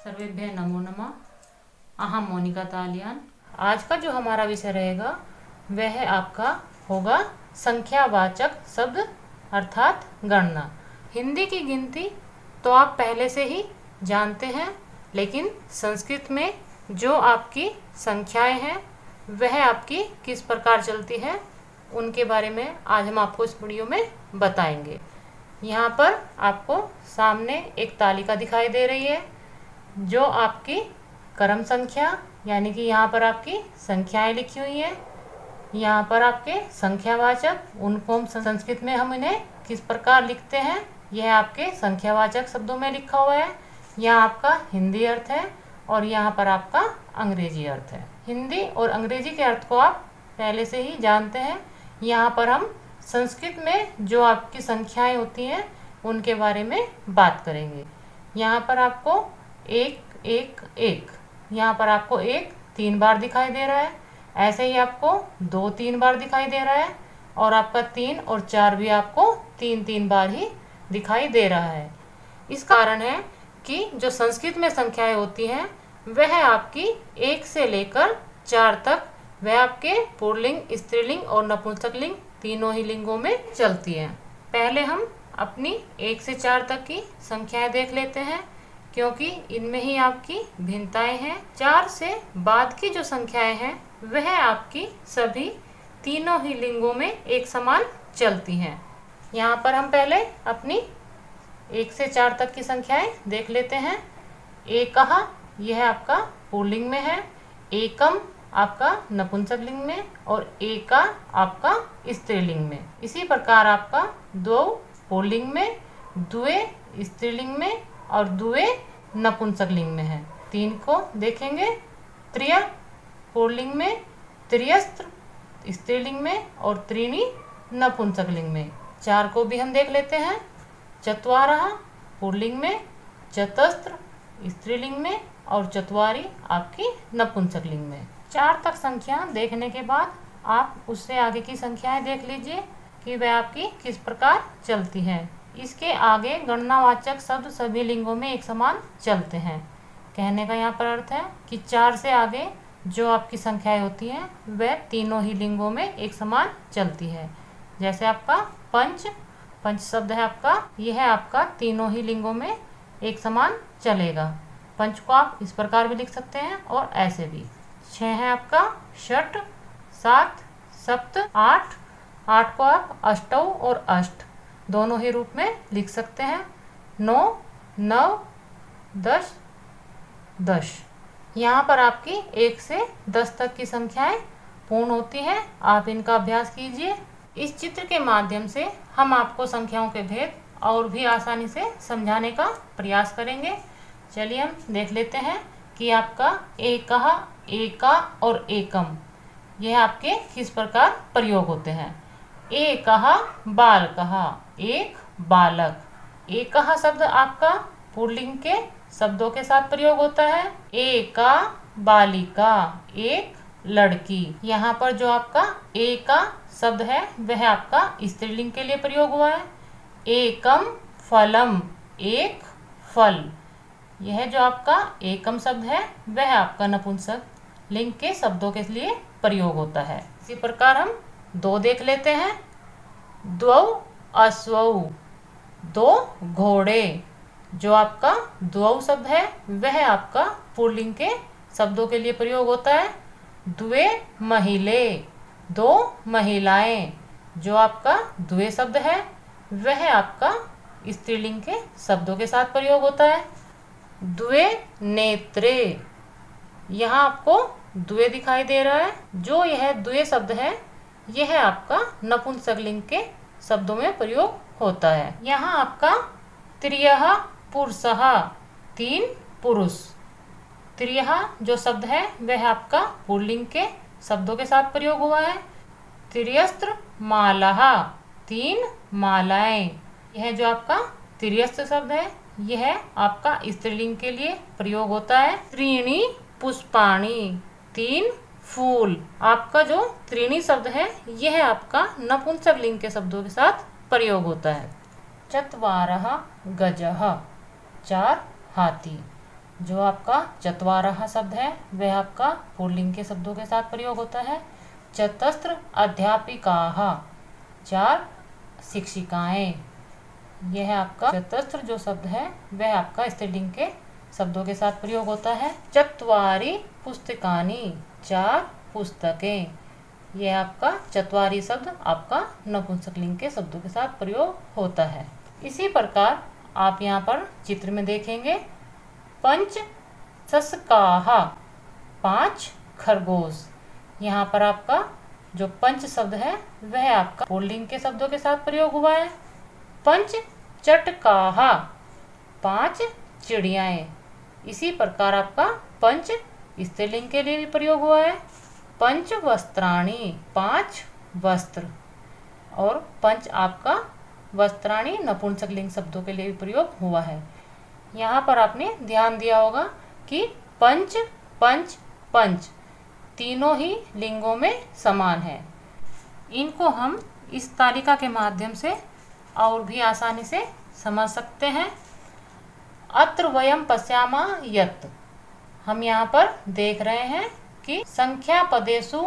सर्वेभ्यः नमो नमः। अहम मोनिका तालियान। आज का जो हमारा विषय रहेगा वह आपका होगा संख्यावाचक शब्द अर्थात गणना। हिंदी की गिनती तो आप पहले से ही जानते हैं, लेकिन संस्कृत में जो आपकी संख्याएं हैं वह आपकी किस प्रकार चलती है उनके बारे में आज हम आपको इस वीडियो में बताएंगे। यहाँ पर आपको सामने एक तालिका दिखाई दे रही है जो आपकी क्रम संख्या यानी कि यहाँ पर आपकी संख्याएं लिखी हुई हैं। यहाँ पर आपके संख्यावाचक उनको हम संस्कृत में हम इन्हें किस प्रकार लिखते हैं यह आपके संख्यावाचक शब्दों में लिखा हुआ है। यहाँ आपका हिंदी अर्थ है और यहाँ पर आपका अंग्रेजी अर्थ है। हिंदी और अंग्रेजी के अर्थ को आप पहले से ही जानते हैं। यहाँ पर हम संस्कृत में जो आपकी संख्याएं होती हैं उनके बारे में बात करेंगे। यहाँ पर आपको एक एक एक, यहाँ पर आपको एक 3 बार दिखाई दे रहा है, ऐसे ही आपको 2 3 बार दिखाई दे रहा है और आपका 3 और 4 भी आपको 3 3 बार ही दिखाई दे रहा है। इस कारण है कि जो संस्कृत में संख्याएं होती हैं वह आपकी 1 से लेकर 4 तक वह आपके पुल्लिंग, स्त्रीलिंग और नपुंसकलिंग तीनों ही लिंगों में चलती हैं। पहले हम अपनी 1 से 4 तक की संख्याएं देख लेते हैं क्योंकि इनमें ही आपकी भिन्नताएं हैं। 4 से बाद की जो संख्याएं हैं वह आपकी सभी तीनों ही लिंगों में एक समान चलती हैं। यहाँ पर हम पहले अपनी 1 से 4 तक की संख्याएं देख लेते हैं। एकः यह आपका पुल्लिंग में है, एकम आपका नपुंसकलिंग में और एका आपका स्त्रीलिंग में। इसी प्रकार आपका 2 पुल्लिंग में, द्वे स्त्रीलिंग में और द्वे नपुंसकलिंग में है। 3 को देखेंगे, त्रिय पुल्लिंग में, त्रियस्त्र स्त्रीलिंग में और त्रीणि नपुंसकलिंग में। 4 को भी हम देख लेते हैं, चत्वारः पुल्लिंग में, चतस्त्र स्त्रीलिंग में और चत्वारि आपकी नपुंसकलिंग में। 4 तक संख्या देखने के बाद आप उससे आगे की संख्याएं देख लीजिए कि वह आपकी किस प्रकार चलती हैं। इसके आगे गणनावाचक शब्द सभी लिंगों में एक समान चलते हैं। कहने का यहाँ पर अर्थ है कि 4 से आगे जो आपकी संख्याएं होती हैं वह तीनों ही लिंगों में एक समान चलती है। जैसे आपका पंच, पंच शब्द है आपका, यह आपका तीनों ही लिंगों में एक समान चलेगा। पंच को आप इस प्रकार भी लिख सकते हैं और ऐसे भी। 6 है आपका षट, 7 सप्त, 8, 8 को आप अष्टौ और अष्ट दोनों ही रूप में लिख सकते हैं। 9 9 10 10। यहाँ पर आपकी 1 से 10 तक की संख्याएं पूर्ण होती हैं। आप इनका अभ्यास कीजिए। इस चित्र के माध्यम से हम आपको संख्याओं के भेद और भी आसानी से समझाने का प्रयास करेंगे। चलिए हम देख लेते हैं कि आपका एकः, एका और एकम यह आपके किस प्रकार प्रयोग होते हैं। एकः बालकः, एक बालक। एकः शब्द आपका पुल्लिंग के शब्दों के साथ प्रयोग होता है। एका बालिका, एक लड़की। यहाँ पर जो आपका एका शब्द है वह आपका स्त्रीलिंग के लिए प्रयोग हुआ है। एकम फलम, एक फल। यह जो आपका एकम शब्द है वह आपका नपुंसक लिंग के शब्दों के लिए प्रयोग होता है। इसी प्रकार हम 2 देख लेते हैं। द्वौ अश्वौ, 2 घोड़े। जो आपका द्वौ शब्द है वह आपका पुल्लिंग के शब्दों के लिए प्रयोग होता है। द्वे महिले, 2 महिलाएं। जो आपका द्वे शब्द है वह आपका स्त्रीलिंग के शब्दों के साथ प्रयोग होता है। द्वे नेत्रे, यहाँ आपको द्वे दिखाई दे रहा है। जो यह द्वे शब्द है यह आपका नपुंसकलिंग के शब्दों में प्रयोग होता है। यहाँ आपका त्रियः पुरुषः, 3 पुरुष। त्रियः जो शब्द है वह आपका पुल्लिंग के शब्दों के साथ प्रयोग हुआ है। त्रियस्त्र मालाः, 3 मालाएं। यह जो आपका त्रियस्त्र शब्द है यह आपका स्त्रीलिंग के लिए प्रयोग होता है। त्रीणि पुष्पाणि, 3 फूल। आपका जो त्रीणि शब्द है यह आपका नपुंसकलिंग के शब्दों के साथ प्रयोग होता है। चत्वारः गजः, 4 हाथी। जो आपका चत्वारः शब्द है वह आपका पुल्लिंग के शब्दों के साथ प्रयोग होता है। चतस्र अध्यापिकाः, 4 शिक्षिकाएं। यह आपका चतस्र जो शब्द है वह आपका स्त्रीलिंग के शब्दों के साथ प्रयोग होता है। चत्वारि पुस्तकानि, 4 पुस्तकें। यह आपका चत्वारि शब्द आपका नपुंसकलिंग के शब्दों के साथ प्रयोग होता है। इसी प्रकार आप यहाँ पर चित्र में देखेंगे पंच शशकाः, 5 खरगोश। यहाँ पर आपका जो पंच शब्द है वह आपका पुल्लिंग के शब्दों के साथ प्रयोग हुआ है। पंच चटकाः, 5 चिड़ियाएं। इसी प्रकार आपका पंच स्त्रीलिंग के लिए भी प्रयोग हुआ है। पंच वस्त्राणि, 5 वस्त्र। और पंच आपका वस्त्राणि नपुंसकलिंग शब्दों के लिए भी प्रयोग हुआ है। यहाँ पर आपने ध्यान दिया होगा कि पंच, पंच, पंच तीनों ही लिंगों में समान है। इनको हम इस तालिका के माध्यम से और भी आसानी से समझ सकते हैं। अत्र वयम पश्यामः यत्, हम यहाँ पर देख रहे हैं कि संख्या पदेषु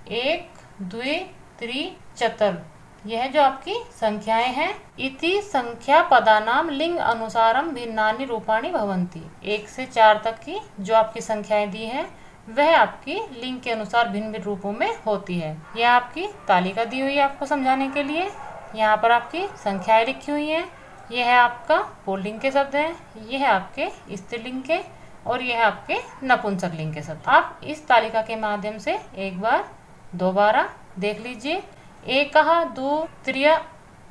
1, 2, 3, 4, यह जो आपकी संख्याएं हैं, इति संख्या पदानाम लिंग अनुसारम भिन्नानि रूपाणि भवन्ति। 1 से 4 तक की जो आपकी संख्याएं दी हैं वह आपकी लिंग के अनुसार भिन्न भिन्न रूपों में होती है। यह आपकी तालिका दी हुई है आपको समझाने के लिए। यहाँ पर आपकी संख्याएं लिखी हुई हैं। यह है आपका पुल्लिंग के शब्द हैं, यह है आपके स्त्रीलिंग के, और यह है आपके नपुंसकलिंग के शब्द। आप इस तालिका के माध्यम से एक बार दोबारा देख लीजिए। एकः, 2, 3,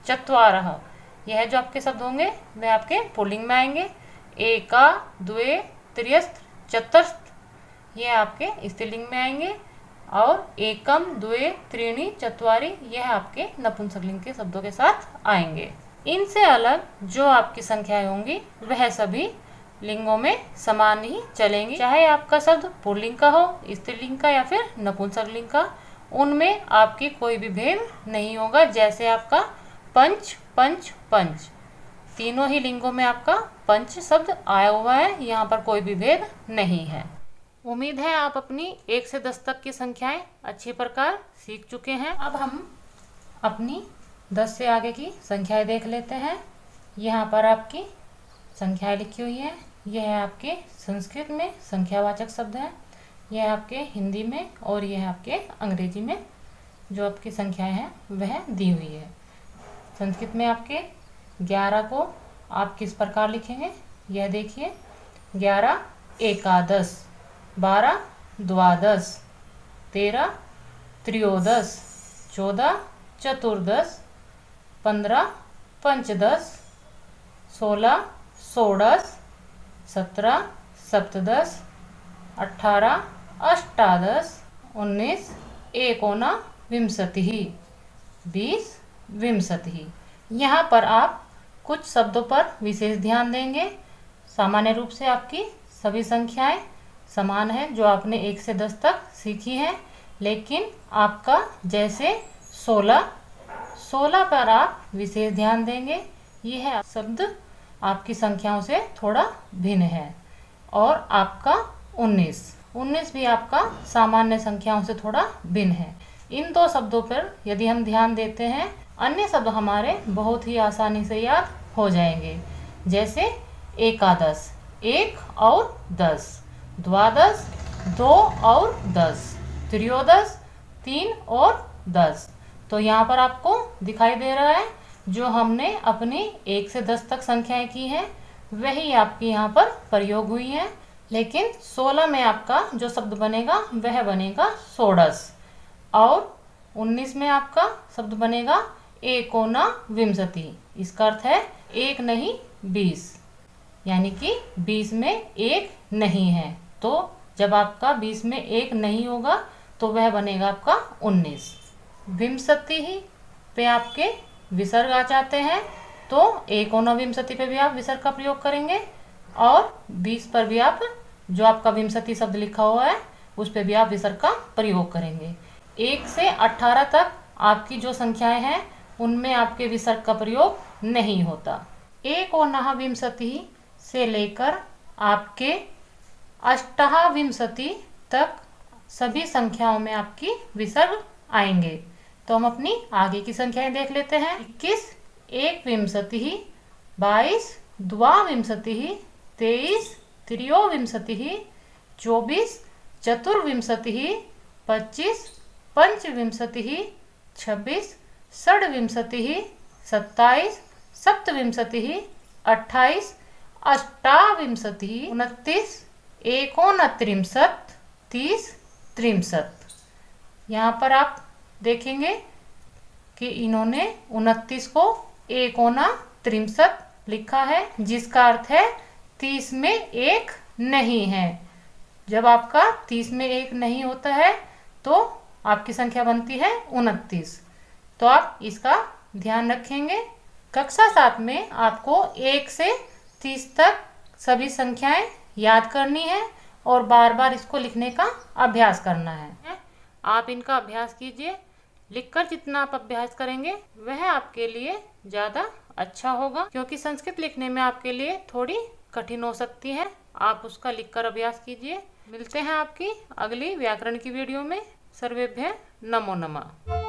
4, यह जो आपके शब्द होंगे वह आपके पुल्लिंग में आएंगे। एका, 2, 3, 4, यह आपके स्त्रीलिंग में आएंगे। और एकम, 2, 3, 4, यह आपके नपुंसकलिंग के शब्दों के साथ आएंगे। इनसे अलग जो आपकी संख्याएं होंगी वह सभी लिंगों में समान ही चलेंगी, चाहे आपका शब्द पुल्लिंग का हो, स्त्रीलिंग का या फिर नपुंसकलिंग का, उनमें आपकी कोई भी भेद नहीं होगा। जैसे आपका पंच, पंच, पंच, तीनों ही लिंगों में आपका पंच शब्द आया हुआ है, यहाँ पर कोई भी भेद नहीं है। उम्मीद है आप अपनी 1 से 10 तक की संख्याएं अच्छी प्रकार सीख चुके हैं। अब हम अपनी 10 से आगे की संख्याएं देख लेते हैं। यहाँ पर आपकी संख्याएं लिखी हुई हैं। यह है आपके संस्कृत में संख्यावाचक शब्द है, यह आपके हिंदी में, और यह आपके अंग्रेजी में जो आपकी संख्याएं हैं वह दी हुई है। संस्कृत में आपके 11 को आप किस प्रकार लिखेंगे यह देखिए। 11 एकादश, 12 द्वादश, 13 त्रयोदश, 14 चतुर्दश, 15 पंचदश, 16 षोडश, 17 सप्तदश, 18 अष्टादश, 19 एकोनविंशतिः, 20 विंशतिः। यहाँ पर आप कुछ शब्दों पर विशेष ध्यान देंगे। सामान्य रूप से आपकी सभी संख्याएं समान हैं जो आपने 1 से 10 तक सीखी हैं, लेकिन आपका जैसे 16 पर आप विशेष ध्यान देंगे। यह शब्द आपकी संख्याओं से थोड़ा भिन्न है। और आपका 19 भी आपका सामान्य संख्याओं से थोड़ा भिन्न है। इन 2 शब्दों पर यदि हम ध्यान देते हैं, अन्य शब्द हमारे बहुत ही आसानी से याद हो जाएंगे। जैसे एकादश 1 और 10, द्वादश 2 और 10, त्रयोदश 3 और 10। तो यहाँ पर आपको दिखाई दे रहा है जो हमने अपनी 1 से 10 तक संख्याएं की हैं वही आपकी यहाँ पर प्रयोग हुई हैं। लेकिन 16 में आपका जो शब्द बनेगा वह बनेगा षोडश, और 19 में आपका शब्द बनेगा एकोनविंशति। इसका अर्थ है 1 नहीं 20, यानी कि 20 में 1 नहीं है। तो जब आपका 20 में 1 नहीं होगा तो वह बनेगा आपका 19। विंशति ही पे आपके विसर्ग आ जाते हैं, तो एकोनविंशति पे भी आप विसर्ग का प्रयोग करेंगे, और 20 पर भी आप जो आपका विंशति शब्द लिखा हुआ है उस पे भी आप विसर्ग का प्रयोग करेंगे। 1 से 18 तक आपकी जो संख्याएं हैं उनमें आपके विसर्ग का प्रयोग नहीं होता। एकोनविंशति से लेकर आपके अष्टाविंशति तक सभी संख्याओं में आपकी विसर्ग आएंगे। तो हम अपनी आगे की संख्याएं देख लेते हैं। 21 एकविंशतिः, 22 द्वाविंशतिः, 23 त्रयोविंशतिः, 24 चतुर्विंशतिः, 25 पंचविंशतिः, 26 षड्विंशतिः, 27 सप्तविंशतिः, 28 अष्टाविंशतिः, 29 एकोनत्रिंशत्, 30 त्रिंशत्। यहाँ पर आप देखेंगे कि इन्होंने 29 को एकोना त्रिंशत् लिखा है, जिसका अर्थ है 30 में एक नहीं है। जब आपका 30 में एक नहीं होता है तो आपकी संख्या बनती है 29। तो आप इसका ध्यान रखेंगे। कक्षा 7 में आपको 1 से 30 तक सभी संख्याएं याद करनी है और बार बार इसको लिखने का अभ्यास करना है। आप इनका अभ्यास कीजिए। लिखकर जितना आप अभ्यास करेंगे वह आपके लिए ज़्यादा अच्छा होगा, क्योंकि संस्कृत लिखने में आपके लिए थोड़ी कठिन हो सकती है। आप उसका लिखकर अभ्यास कीजिए। मिलते हैं आपकी अगली व्याकरण की वीडियो में। सर्वेभ्यः नमो नमः।